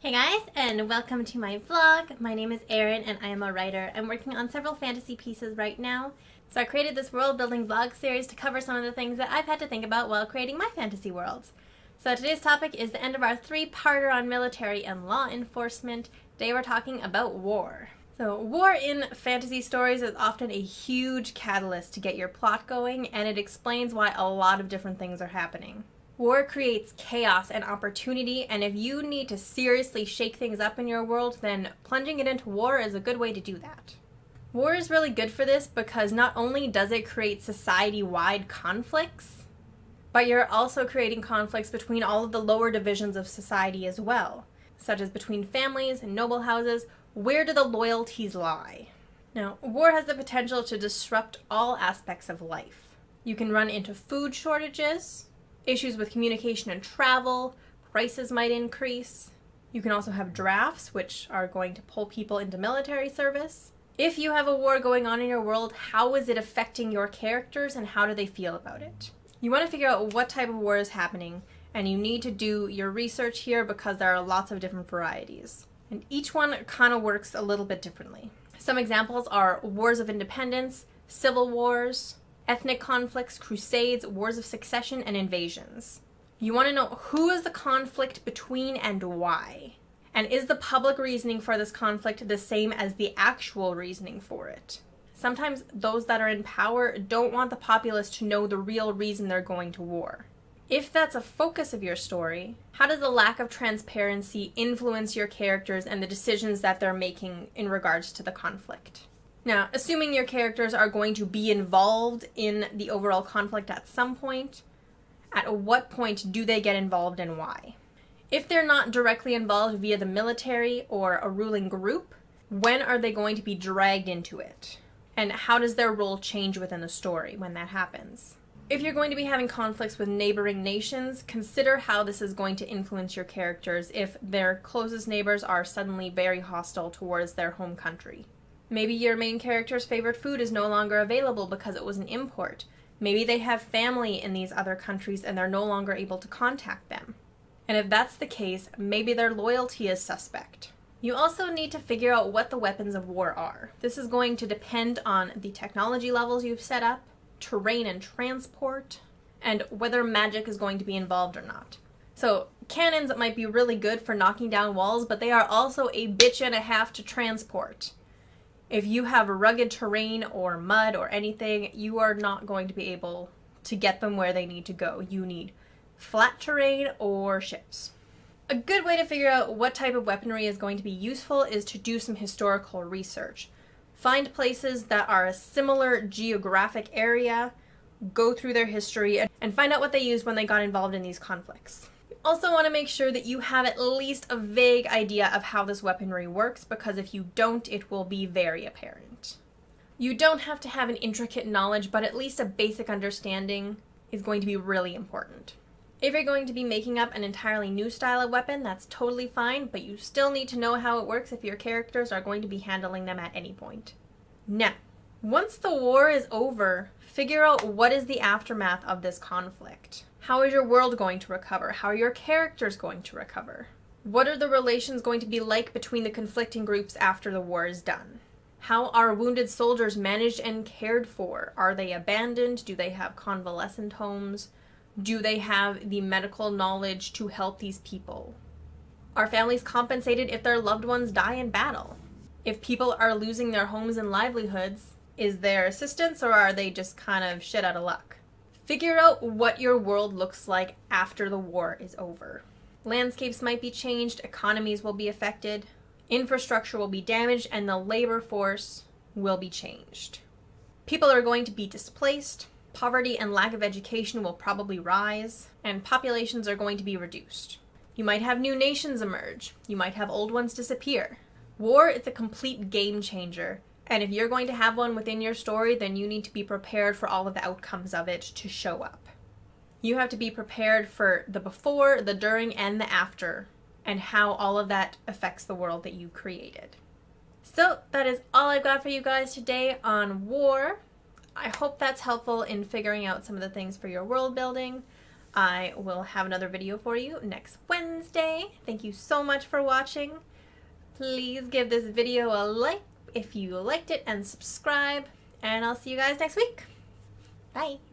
Hey guys, and welcome to my vlog. My name is Erin and I am a writer. I'm working on several fantasy pieces right now. So I created this world building vlog series to cover some of the things that I've had to think about while creating my fantasy worlds. So today's topic is the end of our three-parter on military and law enforcement. Today we're talking about war. So war in fantasy stories is often a huge catalyst to get your plot going, and it explains why a lot of different things are happening. War creates chaos and opportunity, and if you need to seriously shake things up in your world, then plunging it into war is a good way to do that. War is really good for this because not only does it create society-wide conflicts, but you're also creating conflicts between all of the lower divisions of society as well, such as between families and noble houses. Where do the loyalties lie? Now, war has the potential to disrupt all aspects of life. You can run into food shortages, issues with communication and travel, prices might increase. You can also have drafts, which are going to pull people into military service. If you have a war going on in your world, how is it affecting your characters and how do they feel about it? You want to figure out what type of war is happening, and you need to do your research here because there are lots of different varieties. And each one kind of works a little bit differently. Some examples are wars of independence, civil wars, ethnic conflicts, crusades, wars of succession, and invasions. You want to know who is the conflict between and why. And is the public reasoning for this conflict the same as the actual reasoning for it? Sometimes those that are in power don't want the populace to know the real reason they're going to war. If that's a focus of your story, how does the lack of transparency influence your characters and the decisions that they're making in regards to the conflict? Now, assuming your characters are going to be involved in the overall conflict at some point, at what point do they get involved and why? If they're not directly involved via the military or a ruling group, when are they going to be dragged into it? And how does their role change within the story when that happens? If you're going to be having conflicts with neighboring nations, consider how this is going to influence your characters if their closest neighbors are suddenly very hostile towards their home country. Maybe your main character's favorite food is no longer available because it was an import. Maybe they have family in these other countries and they're no longer able to contact them. And if that's the case, maybe their loyalty is suspect. You also need to figure out what the weapons of war are. This is going to depend on the technology levels you've set up, terrain and transport, and whether magic is going to be involved or not. So, cannons might be really good for knocking down walls, but they are also a bitch and a half to transport. If you have rugged terrain or mud or anything, you are not going to be able to get them where they need to go. You need flat terrain or ships. A good way to figure out what type of weaponry is going to be useful is to do some historical research. Find places that are a similar geographic area, go through their history, and find out what they used when they got involved in these conflicts. Also want to make sure that you have at least a vague idea of how this weaponry works, because if you don't, it will be very apparent. You don't have to have an intricate knowledge, but at least a basic understanding is going to be really important. If you're going to be making up an entirely new style of weapon, that's totally fine, but you still need to know how it works if your characters are going to be handling them at any point. Now, once the war is over, figure out what is the aftermath of this conflict. How is your world going to recover? How are your characters going to recover? What are the relations going to be like between the conflicting groups after the war is done? How are wounded soldiers managed and cared for? Are they abandoned? Do they have convalescent homes? Do they have the medical knowledge to help these people? Are families compensated if their loved ones die in battle? If people are losing their homes and livelihoods, is there assistance or are they just kind of shit out of luck? Figure out what your world looks like after the war is over. Landscapes might be changed, economies will be affected, infrastructure will be damaged, and the labor force will be changed. People are going to be displaced, poverty and lack of education will probably rise, and populations are going to be reduced. You might have new nations emerge. You might have old ones disappear. War is a complete game changer. And if you're going to have one within your story, then you need to be prepared for all of the outcomes of it to show up. You have to be prepared for the before, the during, and the after, and how all of that affects the world that you created. So that is all I've got for you guys today on war. I hope that's helpful in figuring out some of the things for your world building. I will have another video for you next Wednesday. Thank you so much for watching. Please give this video a like if you liked it and subscribe, and I'll see you guys next week. Bye!